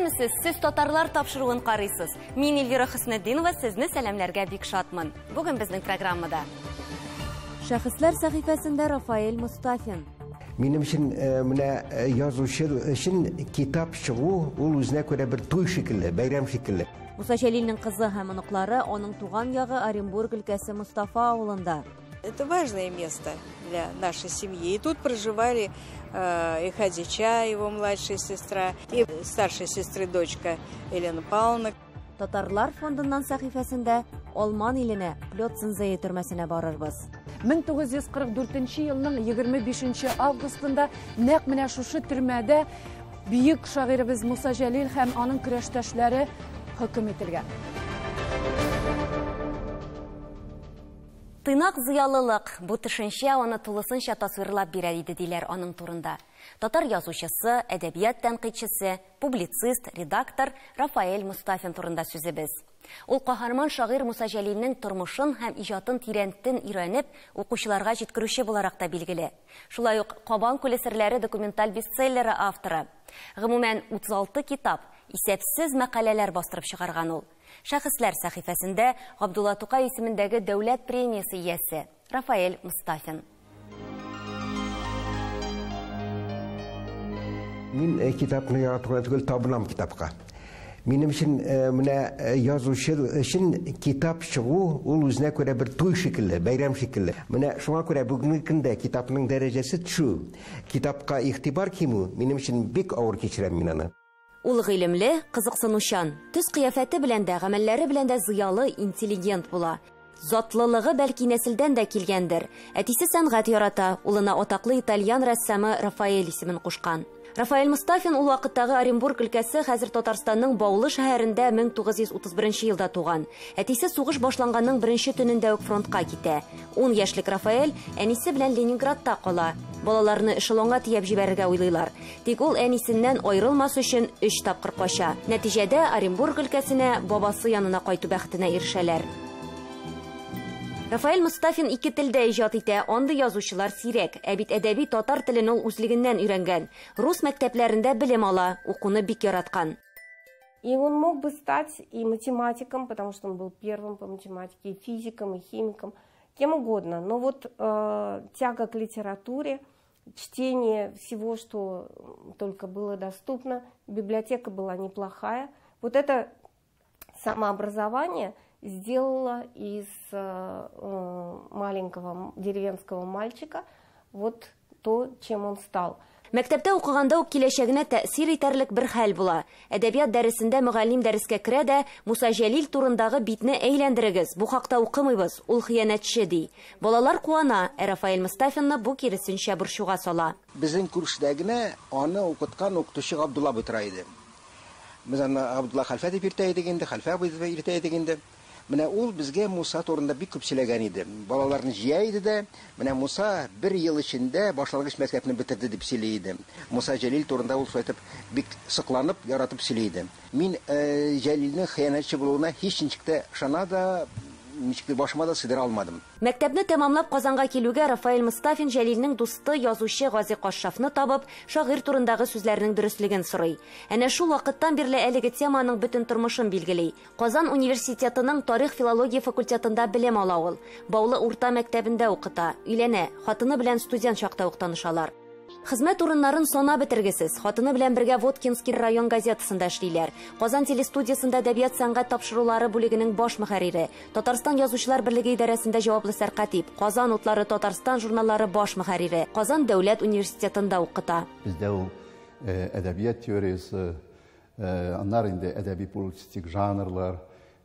Исәнмесез, сез татарлар тапшыруын карыйсыз. Мин Эльвира Хөснетдинова, сезне сәламләргә бик шатмын. Бүген безнең программада Шәхесләр сәхифәсендә Рафаэль Мустафин. Минем өчен менә язучы өчен китап чыгу ул үзенә күрә бер туй шикелле, бәйрәм шикелле. Муса Җәлилнең кызы һәм оныклары аның туган ягы Оренбург өлкәсе Мустафа авылында. Это важное место для нашей семьи. И тут проживали и Хадича, его младшая сестра, и старшей сестры дочка Елена Павловна. Татарлар фондыннан сәхифәсендә Алман иленә, Плётцензее төрмәсенә барырбыз. 1944 елның 25 августында нәкъ менә шушы төрмәдә бөек шагыйребез Муса Җәлил һәм аның көрәштәшләре хөкем ителгән. Тыйнак зыялылык, бу төшенчә аны тулысынча тасвирлап бирә иде диләр аның турында. Татар язучысы, әдәбият тәнкыйтьчесе, публицист, редактор Рафаэль Мустафин турында сүзебез. Ул каһарман шагыйрь Муса Җәлилнең тормышын һәм иҗатын тирәнтен өйрәнеп, укучыларга җиткерүче буларак та билгеле. Шулай ук Кабан күле серләре документаль бестселлеры авторы. Гомумән 36 китап, исәпсез мәкаләләр бастырып чыгарган ул. Шәхесләр сәхифәсендә Габдулла Тукай исемендәге дәүләт премиясе иясе Рафаэль Мустафин. Мин китапны яратуга түгел, табынам китапка. Минем өчен менә язучы өчен китап чыгу ул үзенә күрә бер туй шикелле, бәйрәм шикелле. Менә шуңа күрә бүгенге көндә китапның дәрәҗәсе төшү, китапка игътибар кимү минем өчен бик авыр кичерәм мин аны. Ул гыйлемле, кызыксынучан, төс кыяфәте белән дә, гамәлләре белән дә зыялы, интеллигент була. Затлылыгы бәлки нәселдән дә килгәндер. Әтисе сәнгать ярата, улына атаклы итальян рәссамы Рафаэль исемен кушкан. Рафаэль Мустафин ул вакыттагы Оренбург өлкәсе, хәзер Татарстанның Баулы шәһәрендә 1931 елда туган. Әтисе сугыш башланганның беренче төнендә үк фронтка китә. 10 яшьлек Рафаэль әнисе белән Ленинградта кала. Балаларны эшелонга тиеп җибәрергә уйлыйлар. Тик ул әнисеннән аерылмас өчен 3 тапкыр кача. Нәтиҗәдә Оренбург өлкәсенә бабасы янына кайту бәхетенә ирешәләр. Рафаэль Мустафин ике телдә иҗат итә, андый язучылар сирәк, ә бит әдәби татар телен ул үзлегеннән өйрәнгән. Рус мәктәпләрендә белем ала, укуны бик яраткан. И он мог бы стать и математиком, потому что он был первым по математике, и физиком, и химиком, кем угодно. Но вот тяга к литературе, чтение всего, что только было доступно, библиотека была неплохая. Вот это самообразование сделала из маленького деревенского мальчика вот то, чем он стал. Мәктәптә укыганда ук киләчәгенә тәэсир итәрлек бер хәл була. Әдәбият дәресендә мөгаллим дәрескә керә дә, Муса Җәлил турындагы битне әйләндерегез, бу хакта укымыйбыз, ул хыянәтче ди. Балалар куана, Рафаэль Мустафинны бу киресенчә борчуга сала. Безнең курстагына аны укыткан укытучы Габдулла Бытра иде. Без аны Габдулла Хәлфә дип йөртә идек инде, Хәлфә дип йөртә идек инде. Менә ул безгә Муса турында бик күп сөйләгән иде. Балаларны җыя иде дә, менә Муса 1 ел эчендә башлангыч мәктәпне бетерде дип сөйли иде. Муса Җәлил турында ул сөйләп бик сокланып, яратып сөйли иде. Мин Җәлилнең хыянәтче булуына һич ничектә ышана да, ничектә башыма да сыдыра алмадым. Мәктәпне тәмамлап Казанга килүгә Рафаэль Мустафин Җәлилнең дусты, язучы Гази Кашшафны табып, шагыйрь турындагы сүзләрнең дөрестлеген сорый. Әнә шул вакыттан бирле әлеге теманың бөтен тормышын билгели. Казан университетының тарих-филология факультетында белем ала ул. Баулы урта мәктәбендә укыта, өйләнә, хатыны белән студент чакта ук танышалар. Хезмәт урыннарын сана бетергесез, хатыны белән бергә Воткинский район газетасында эшлиләр. Казан телестудиясында әдәбият сәнгать тапшырулары бүлегенең баш мөхәррире, Татарстан язучылар берлеге идарәсендә җаваплы сәркатиб, Казан утлары Татарстан журналлары баш мөхәррире, Казан дәүләт университетында укыта. Бездә ул әдәбият теориясе, аннары инде әдәби публицистик жанрлар,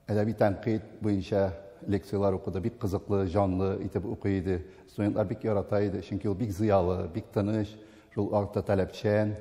әдәби тәнкыйть буенча лекциялар укыды, бик кызыклы, җанлы итеп укый иде. Студентлар бик ярата иде, чөнки ул бик зыялы, бик тыныч, шул арта таләпчән,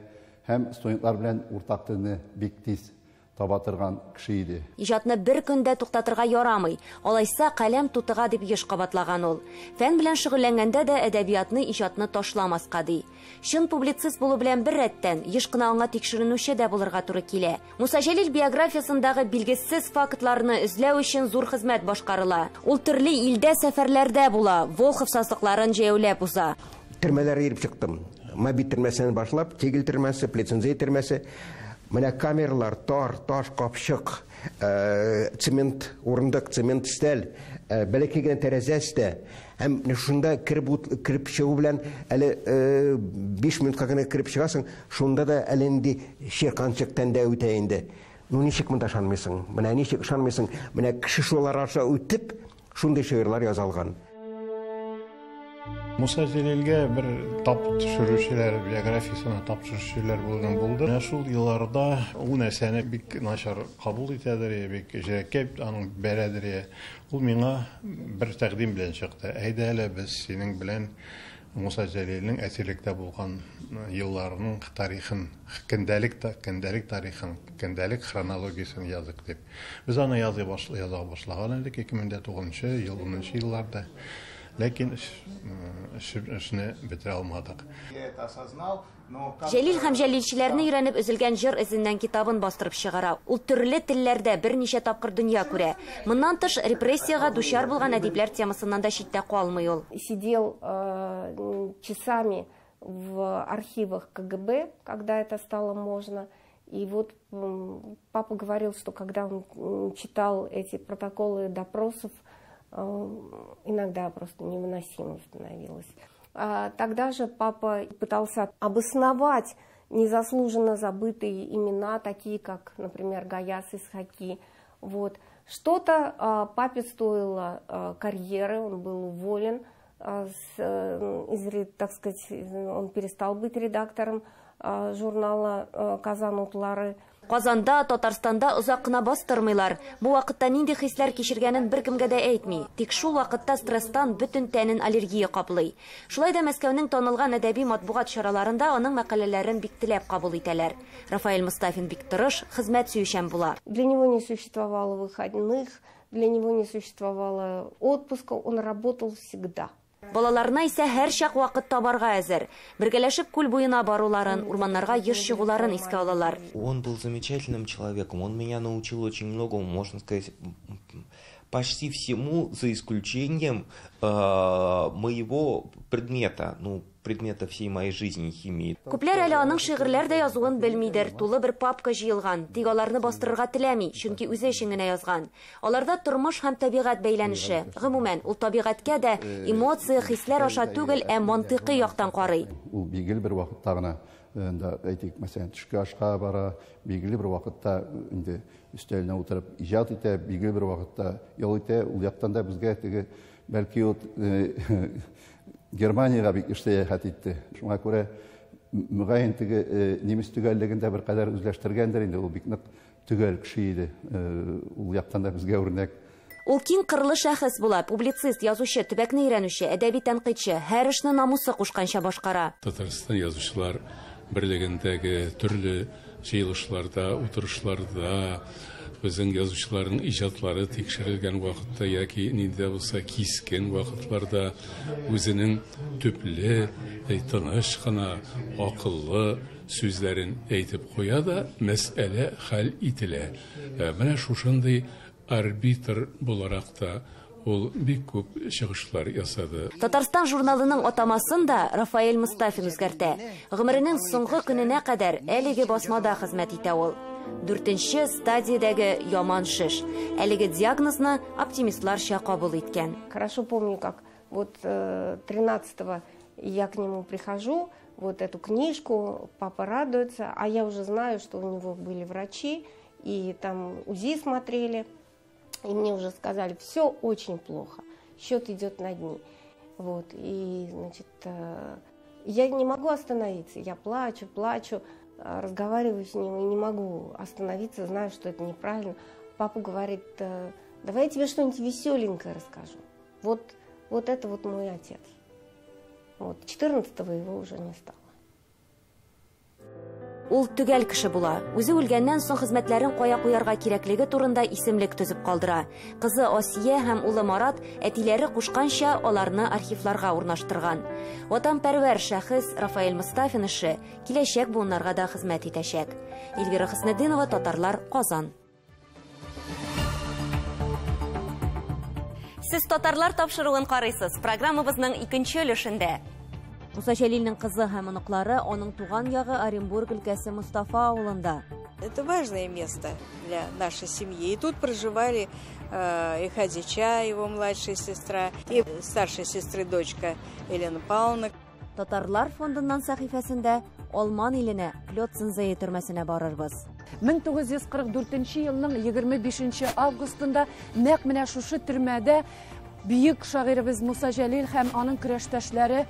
һәм студентлар белән уртак телне бик тиз таба торган кеше иде. Иҗатны бер көндә туктатырга ярамый. Алайса каләм тутыга дип еш кабатлаган ул. Фән белән шөгыльләнгәндә дә әдәбиятны, иҗатны ташламаска ди. Чын публицист булу белән бер рәттән еш кына аңа тикшеренүче дә булырга туры килә. Муса Җәлил биографиясындагы билгесез фактларны эзләү өчен зур хезмәт башкарыла. Ул төрле илдә сәфәрләрдә була, Волхов сасыкларын җәяүләп уза. Төрмәләргә иреп чыктым. Мобит төрмәсеннән башлап, Тегел төрмәсе, Плецензей төрмәсе, Менә камералар, таш, капчык, цемент урындык, цемент стәл, бәләкәй генә тәрәзә өсте. Һәм шунда кирип чыгу белән әле 5 минутка гына кирип чыгасың, шунда да әле инде чирканчык тәндә үтә инде. Ничек монда ышанмыйсың? Менә ничек ышанмыйсың? Менә кеше шулар аша үтеп, шундай шигырьләр язылган. Муса Җәлилгә бер тап төшерүчеләр, биографиясына тап төшерүчеләр булган булды. Шул елларда ул нәрсәне бик начар кабул итәдер, бик җәкәй аның бәрәдер. Ул миңа бер тәкъдим белән чыкты. Әйдә әле без синең белән Муса Җәлилнең әсирлектә булган елларының тарихын, көндәлек тарихын, көндәлек хронологиясын язык дип. Без аны яза башлаган идек 2009 ел, 10 елларда. Ләкин эшне бетерә алмадык. Җәлил һәм җәлилчеләрне өйрәнеп өзелгән җыр эзеннән китабын бастырып чыгара. Ул төрле телләрдә берничә тапкыр дөнья күрә. Моннан тыш репрессиягә дучар булган әдипләр темасыннан да читтә калмый ул. Сидел часами в архивах КГБ, когда это стало можно. И вот папа говорил, что когда он читал эти протоколы допросов, иногда просто невыносимо становилось. Тогда же папа пытался обосновать незаслуженно забытые имена, такие как, например, Гаяс Исхаки. Вот. Что-то папе стоило карьеры, он был уволен, так сказать, он перестал быть редактором журнала «Казан утлары». Казанда, Татарстанда озак кына бастырмыйлар. Бу вакытта нинди хисләр кичергәнен беркемгә дә әйтми. Тик шул вакытта стресстан бөтен тәнен аллергия каплый. Шулай да Мәскәүнең танылган әдәби матбугат чараларында аның мәкаләләрен бик теләп кабул итәләр. Рафаэль Мустафин бик тырыш, хезмәт сөючән була. Для него не существовало выходных, для него не существовало отпуска, он работал всегда. Балаларына исә һәр чак вакыт табарга әзер. Бергәләшеп күл буена баруларын, урманнарга еш чыгуларын искә алалар. Он был замечательным человеком, он меня научил очень многому, можно сказать, почти всему, за исключением моего предмета, предмета всей моей жизни, химии. Күпләр әле аның шигырьләр дә язуын белмидер, тулы бер папка җыелган, тик аларны бастырырга теләми, чөнки үзе өчен генә язган. Аларда тормыш һәм табигать бәйләнеше. Гомумән, ул табигатькә дә эмоция, хисләр аша түгел, ә мантыйкый яктан карый. Ул бигел бер вакытта гына, әйтик, мәсәлән, төшкә ашка бара, бигел бер вакытта инде өстәленә утырып иҗат итә, бигел бер вакытта ял итә. Ул яктан да безгә теге бәлки ул Германияга бик сәяхәт итте. Шуңа күрә мөгаен теге немец төгәллегендә бер кадәр үзләштергәндер инде. Ул бик нык төгәл кеше иде. Ул яктан да безгә үрнәк. Ул киң кырлы шәхес була, публицист, язучы, төбәкне өйрәнүче, әдәби тәнкыйтьче, һәр эшне намусы кушканча башкара. Татарстан язучылар берлегендәге төрле җыелышларда, утырышларда безнең язучыларның иҗатлары тикшерелгән вакытта яки нидә булса кискен вакытларда үзенең төпле, тыныч кына, акыллы сүзләрен әйтеп куя да мәсьәлә хәл ителә. Менә шушындый арбитр буларак та ул бик күп чыгышлар ясады. Татарстан журналының атамасын да Рафаэль Мустафин үзгәртә. Гомеренең соңгы көненә кадәр әлеге басмада хезмәт итә ул. 4-нче стадиядәге яман шиш. Әлеге диагнозны оптимистларча кабул иткән. Хорошо помню, как вот 13-го я к нему прихожу, вот эту книжку, папа радуется, а я уже знаю, что у него были врачи, и там УЗИ смотрели, и мне уже сказали, все очень плохо, счет идет на дни. Вот, и, значит, я не могу остановиться, я плачу, разговариваю с ним и не могу остановиться, знаю, что это неправильно. Папа говорит, давай я тебе что-нибудь веселенькое расскажу. Вот это вот мой отец. Вот, 14-го его уже не стало. Ул төгәл кеше була. Үзе үлгәннән соң хезмәтләрен кая куярга кирәклеге турында исемлек төзеп калдыра. Кызы Асия һәм улы Марат әтиләре кушканча аларны архивларга урнаштырган. Ватанпәрвәр шәхес Рафаэль Мустафин ише киләчәк буыннарга да хезмәт итәчәк. Илгира Хөснетдинова, Татарлар, Казан. Сез татарлар тапшыруын карыйсыз. Программабызның 2нче өлешендә. Муса Жәлилнең кызы һәм оныклары аның туган ягы Оренбург өлкәсе Мустафа авылында. Это важное место для нашей семьи. И тут проживали и Хадича, его младшая сестра, и старшей сестры дочка Елена Павловна. Татарлар фондыннан сәхифәсендә Алман иленә Плётцензее төрмәсенә барырбыз. 1944 елның 25 августында нәкъ менә шушы төрмәдә бөек шагыйрыбыз Муса Жәлил һәм аның көрәштәшләре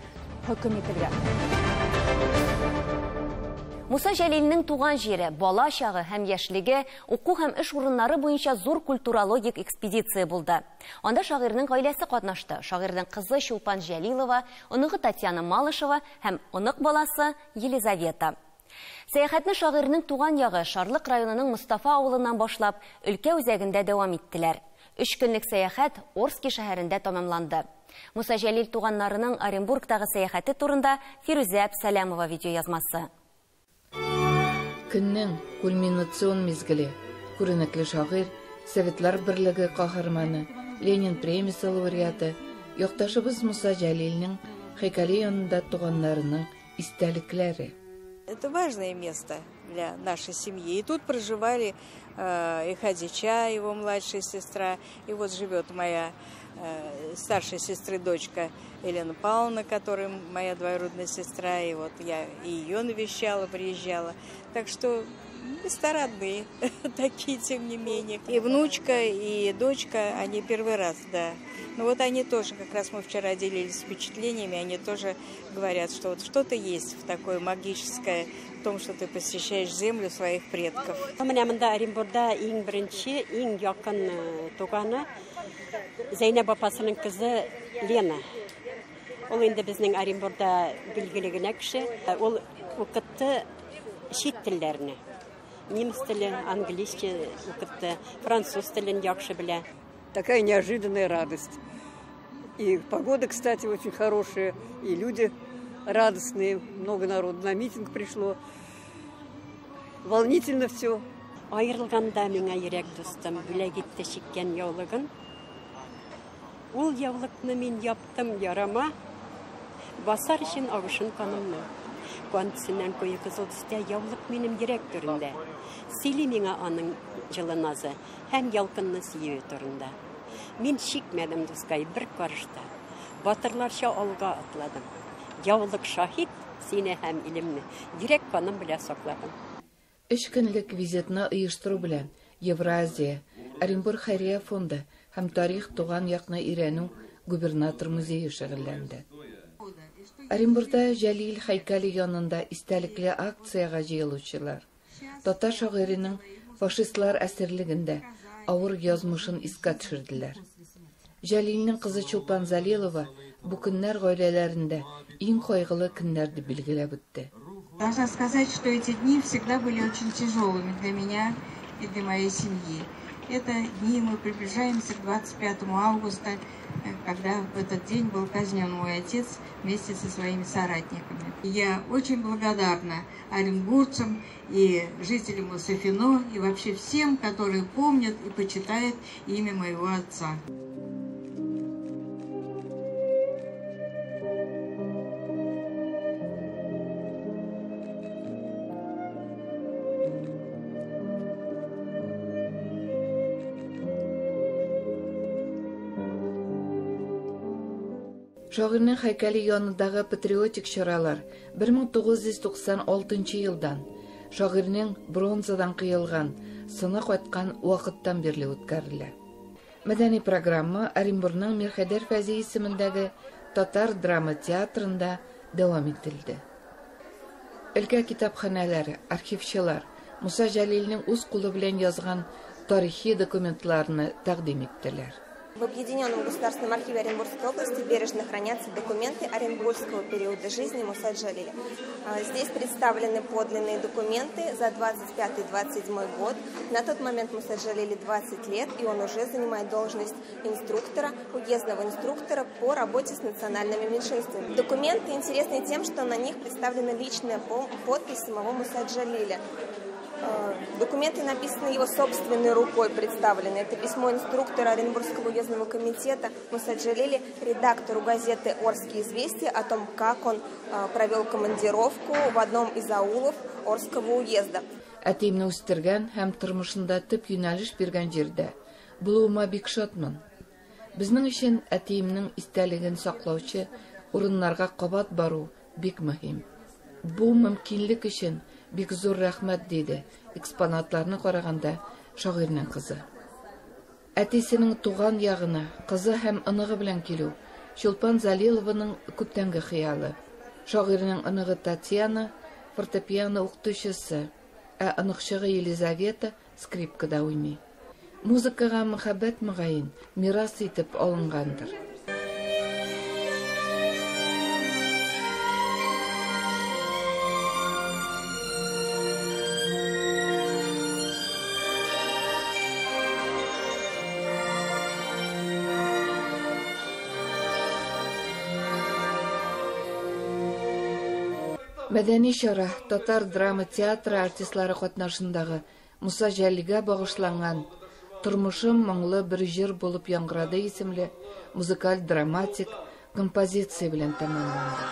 хөкем ителгән. Муса Жәлилнең туган җире, бала чагы һәм яшьлеге уку һәм эш урыннары буенча зур культурологик экспедиция булды. Анда шагыйрьнең гаиләсе катнашты. Шагыйрьнең кызы Чулпан Жәлилова, оныгы Татьяна Малышева һәм онык баласы Елизавета. Сәяхәтне шагыйрьнең туган ягы Шарлык районының Мустафа авылыннан башлап, өлкә үзәгендә дәвам иттеләр. 3 көнлек сәяхәт Орски шәһәрендә тәмамланды. Муса Жәлил туганнарының Оренбургтагы сәяхәте турында Фирүзә Сәләмова видеоязмасы. Көннең кульминацион мизгеле. Күренекле шагыйрь, Советлар берлеге каһарманы, Ленин премиясе лауреаты, якташыбыз Муса Жәлилнең һәйкәле янында туганнарының истәлекләре. Это важное место для нашей семьи. И тут проживали и Хадича, его младшая сестра, и вот живет моя старшей сестры дочка Елена Павловна, которая моя двоюродная сестра, и вот я и ее навещала, приезжала. Так что стародные такие, тем не менее. И внучка, и дочка, они первый раз, да. Но вот они тоже, как раз мы вчера делились впечатлениями, они тоже говорят, что вот что-то есть в такое магическое, в том, что ты посещаешь землю своих предков. Зәйнәп апасының кызы Лена. Ол инде безнең Оренбургда билгеле генә кеше. Ол укытты чит телләрне. Немец теле, английский укытты, француз телен яхшы белә. Такая неожиданная радость. И погода, кстати, очень хорошая, и люди радостные, много народу на митинг пришло. Волнительно все. Аерылганда миңа йөрәк дустым, бүләк итте чиккән яулыгын. Ул яулыкны мин яптым ярама, басар өчен агышын канымны. Куанысыннан көйе кызыл төстә яулык минем йөрәк түрендә. Сөйли миңа аның җылы назы һәм ялкынны сөюе турында. Мин чикмәдем дускай бер карышта. Батырларча алга атладым. Яулык шаһит сине һәм илемне йөрәк каным белән сакладым. 3 көнлек визитны оештыру белән Евразия, Оренбург хәйрия фонды һәм тарих туган якны өйрәнү губернатор музее шөгыльләнде. Оренбургда Жәлил һәйкәле янында истәлекле акцияга җыелучылар татар шагыйренең фашистлар әсирлегендә авыр язмышын искә төшерделәр. Жәлилнең кызы Чулпан Залилова бу көннәр гаиләләрендә иң кайгылы көннәр дип билгеләп үтте. Должна сказать, что эти дни всегда были очень тяжелыми для меня и для моей семьи. Это дни мы приближаемся к 25 августа, когда в этот день был казнен мой отец вместе со своими соратниками. Я очень благодарна оренбургцам и жителям Мусафино и вообще всем, которые помнят и почитают имя моего отца. Шагыйрьнең һәйкәле янындагы патриотик чаралар 1996 елдан шагыйрьнең бронзадан кыелган, сыны кайткан вакыттан бирле үткәрелә. Мәдәни программа Оренбургның Мирхәйдәр Фәзи исемендәге Татар драма театрында дәвам ителде. Өлкә китапханәләре, архивчылар Муса Жәлилнең үз кулы белән язган тарихи документларны тәкъдим иттеләр. В Объединенном государственном архиве Оренбургской области бережно хранятся документы оренбургского периода жизни Муса Жәлиля. Здесь представлены подлинные документы за 25-27 год. На тот момент Муса Жәлилю 20 лет, и он уже занимает должность инструктора, уездного инструктора по работе с национальными меньшинствами. Документы интересны тем, что на них представлена личная подпись самого Муса Жәлиля. Документы написаны его собственной рукой, представлены. Это письмо инструктора Оренбургского уездного комитета Муса Джалили редактору газеты «Орские известия» о том, как он провел командировку в одном из аулов Орского уезда. Әтейімні үстірген һәм тұрмышында тіп юнәліш берген жерде. Бұлуыма бик шатмын. Біздің үшін әтейімнің истәлігін сақлаучы урынларға қабат бару бик мөһим. Бұл мөмкинлек үшін бик зур рәхмәт дейді экспонатларны қарағанда шағирның қызы. Әтесінің туған яғына қызы һәм ынығы белән килү Чулпан Залилованың күптәнге хыялы. Шағирның ынығы Татьяна фортепиано укытучысы, ә ынықшығы Елизавета скрипкада уйный. Музыкаға мөхәббәт мөгаен мирас итеп алынғандыр. Мәдәни шара татар драма театры артистлары катнашындагы Муса Җәлилгә багышланган «Тормышым моңлы бер җыр булып яңгырады» исемле музыкаль драматик композиция белән тәмамланды.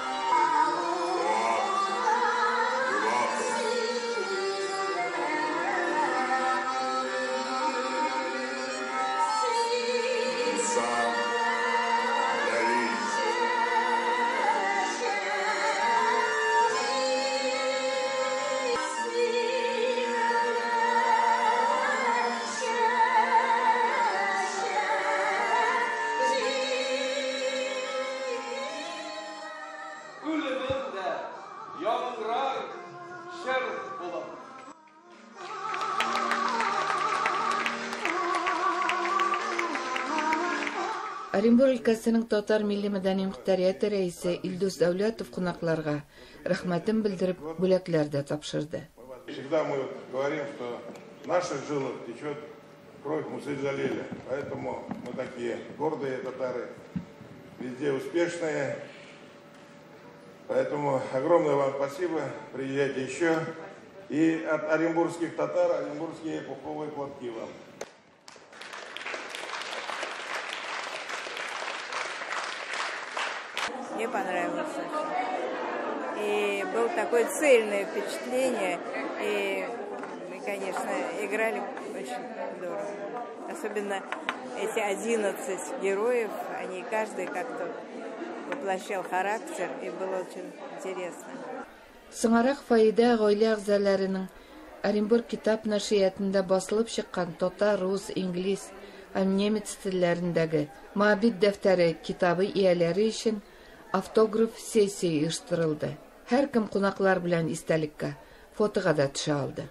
Оренбург өлкәсенең татар милли мәдәни мөхтәрияте рәисе Илдус Дәүләтов кунакларга рәхмәтен белдереп бүләкләр дә тапшырды. Всегда мы говорим, что в наших жилах течет кровь Мусы Джалиля, поэтому мы такие гордые татары, везде успешные. Поэтому огромное вам спасибо, приезжайте еще. И от оренбургских татар оренбургские пуховые платки вам. Мне понравилось очень. И было такое цельное впечатление. И мы, конечно, играли очень здорово. Особенно эти 11 героев, они каждый как-то воплощал характер, и было очень интересно. Соңарак Фаида гаилә әгъзаларының Оренбург китап нәшриятында басылып чыккан татар, рус, инглиз һәм немец телләрендәге Моабит дәфтәре китабы ияләре өчен автограф сессия оештырылды. Һәр кем кунаклар белән истәлеккә фотога да төшә алды.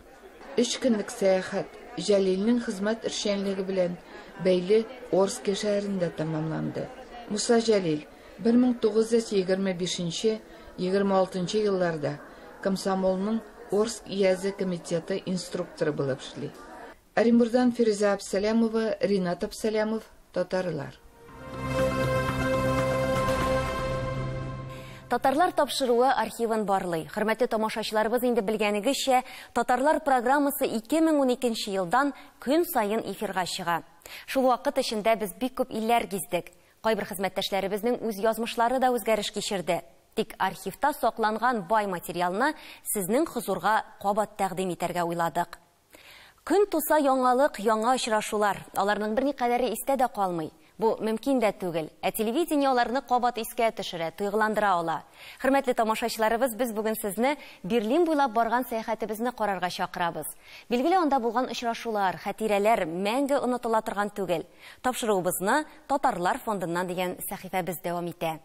3 көнлек сәяхәт Җәлилнең хезмәт эшчәнлеге белән бәйле Орск шәһәрендә тәмамланды. Муса Җәлил 1925-26 елларда комсомолның Орск язы комитеты инструкторы булып эшли. Оренбургдан Фириза Абсалямова, Ринат Абсалямов, татарлар. Татарлар тапшыруы архивын барлый. Хөрмәтле тамашачыларыбыз, инде белгәнегезчә, Татарлар программасы 2012 елдан көн сайын эфирга чыга. Шул вакыт эчендә без бик күп илләр гиздек. Кайбер хезмәттәшләребезнең үз язмышлары да үзгәреш кичерде. Тик архивта сакланган бай материалны сезнең хузурга кабат тәкъдим итәргә уйладык. Көн туса яңалык, яңа очрашулар. Аларның берникадәре истә дә калмый. Бу мөмкин дә түгел. Телевидение аларны кабат искә төшерә, тойгыландыра ала. Хөрмәтле тамашачыларыбыз, без бүген сезне Берлин буйлап барган сәяхәтебезне карарга чакырабыз. Билгеле, анда булган очрашулар, хатирәләр мәңге онытыла торган түгел. Тапшыруыбызны Татарлар фондыннан дигән сәхифәбез дәвам итә.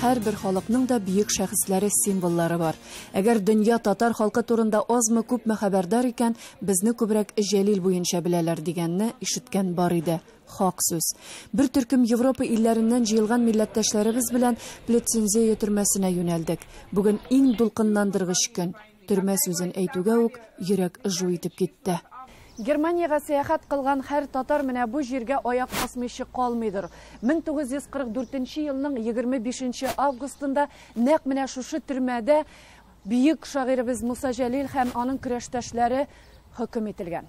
Һәр бер халыкның да бөек шәхесләре, символлары бар. Әгәр дөнья татар халкы турында азмы күпме хәбәрдар икән, безне күбрәк Җәлил буенча беләләр дигәнне ишеткән бар иде. Хак сүз. Бер төркем Европа илләреннән җыелган милләттәшләребез белән Плетцензея төрмәсенә юнәлдек. Бүген иң дулкынландыргыч көн. Төрмә сүзен әйтүгә үк йөрәк жу итеп китте. Германияга сәяхәт кылган һәр татар менә бу җиргә аяк басмыйчы калмыйдыр. 1944 елның 25 августында нәкъ менә шушы төрмәдә бөек шагыйребез Муса Җәлил һәм аның көрәштәшләре хөкем ителгән.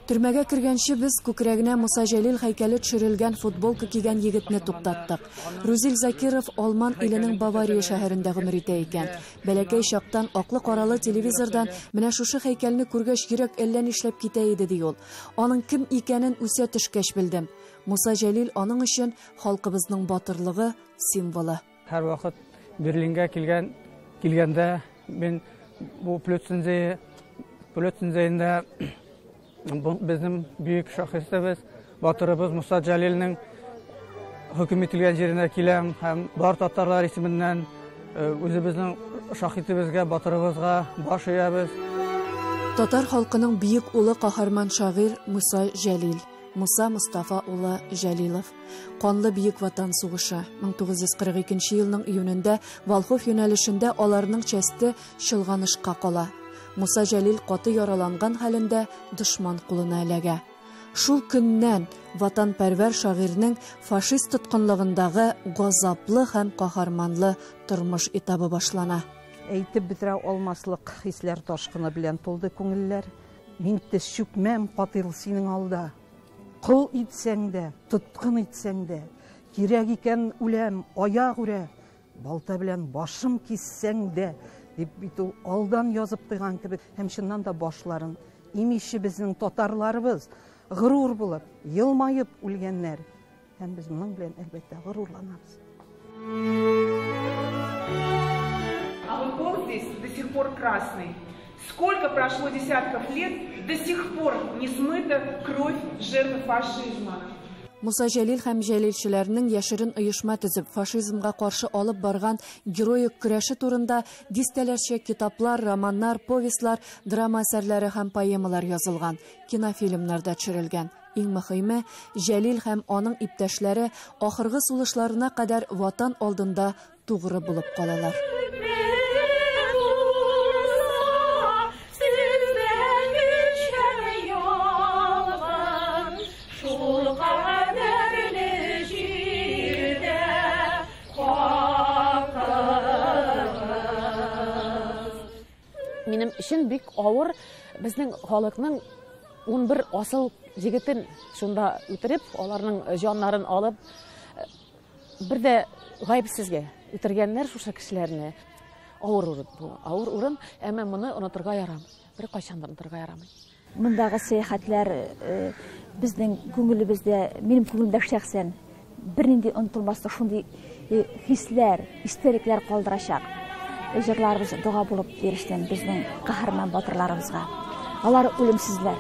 Төрмәгә кергәнче без күкрәгенә Муса Җәлил һәйкәле төшерелгән футболка кигән егетне туктаттык. Рузил Закиров Алман иленең Бавария шәһәрендә гомер итә икән. Бәләкәй чактан аклы-каралы телевизордан менә шушы һәйкәлне күргәч йөрәк әллә нишләп китә иде ди ул. Аның кем икәнен үсә төшкәч белдем. Муса Җәлил аның өчен халкыбызның батырлыгы символы. Һәр вакыт Берлингә килгәндә мен бу Плötzensee безнең бөек шәхесебез, батырыбыз Муса Җәлилнең хөкем ителгән җиренә киләм һәм бар татарлар исеменнән үзебезнең шаһитебезгә, батырыбызга баш иябез. Татар халкының бөек улы каһарман шагыйрь Муса Җәлил. Муса Мустафа улы Җәлилов. Канлы бөек ватан сугышы 1942 елның июнендә Волхов юнәлешендә аларның часте чолганышка кала. Муса Җәлил каты яраланган хәлендә дошман кулына эләгә. Шул көннән ватанпәрвәр шагыйрьнең фашист тоткынлыгындагы газаплы һәм каһарманлы тормыш этабы башлана. Әйтеп бетерә алмаслык хисләр ташкыны белән тулды күңелләр. Мин тез чүкмәм катыл синең алда. Кыл итсәң дә, тоткын итсәң дә, кирәк икән үләм, аяк үрә, балта белән башым киссәң дә, дип бит ул алдан язып куйган кебек, һәм чыннан да башларын имеше безнең татарларыбыз горур булып, елмаеп үлгәннәр. Һәм без моның белән әлбәттә горурланабыз. А вот пол здесь до сих пор красный. Сколько прошло десятков лет, до сих пор не смыта кровь жертв фашизма. Муса Җәлил һәм җәлилчеләрнең яшерен оешма төзеп, фашизмга каршы алып барган героик көрәше турында дистәләрчә китаплар, романнар, повестлар, драма әсәрләре һәм поэмалар язылган, кинофильмнар да төшерелгән. Иң мөһиме, Җәлил һәм аның иптәшләре ахыргы сулышларына кадәр ватан алдында тугры булып калалар. Минем өчен бик авыр безнең халыкның 11 асыл җегетен шунда үтереп, аларның җаннарын алып, бер дә гаепсезгә үтергәннәр шушы кешеләрне. Авыр урын, әмма моны онытырга ярамый. Бер кайчан да онытырга ярамый. Мондагы сәяхәтләр безнең күңелебездә, минем күңелемдә шәхсән бернинди онытылмаслык шундый хисләр, истәлекләр калдырачак. Җырларыбыз дуга булып бирештән безнең каһарман батырларыбызга. Алар үлемсезләр.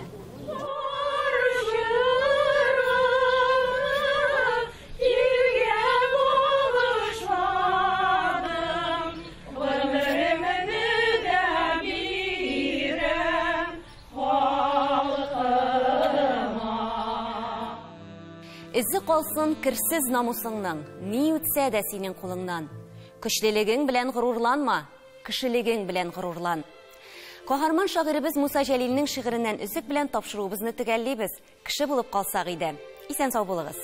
Изе калсын керсез намусыңның, ни үтсә дә синең кулыңнан. Көчлелегең белән горурланма, кешелегең белән горурлан. Каһарман шагыйребез Муса Җәлилнең шигыреннән өзек белән тапшыруыбызны төгәллибез. Кеше булып калсак иде. Исән сау булыгыз.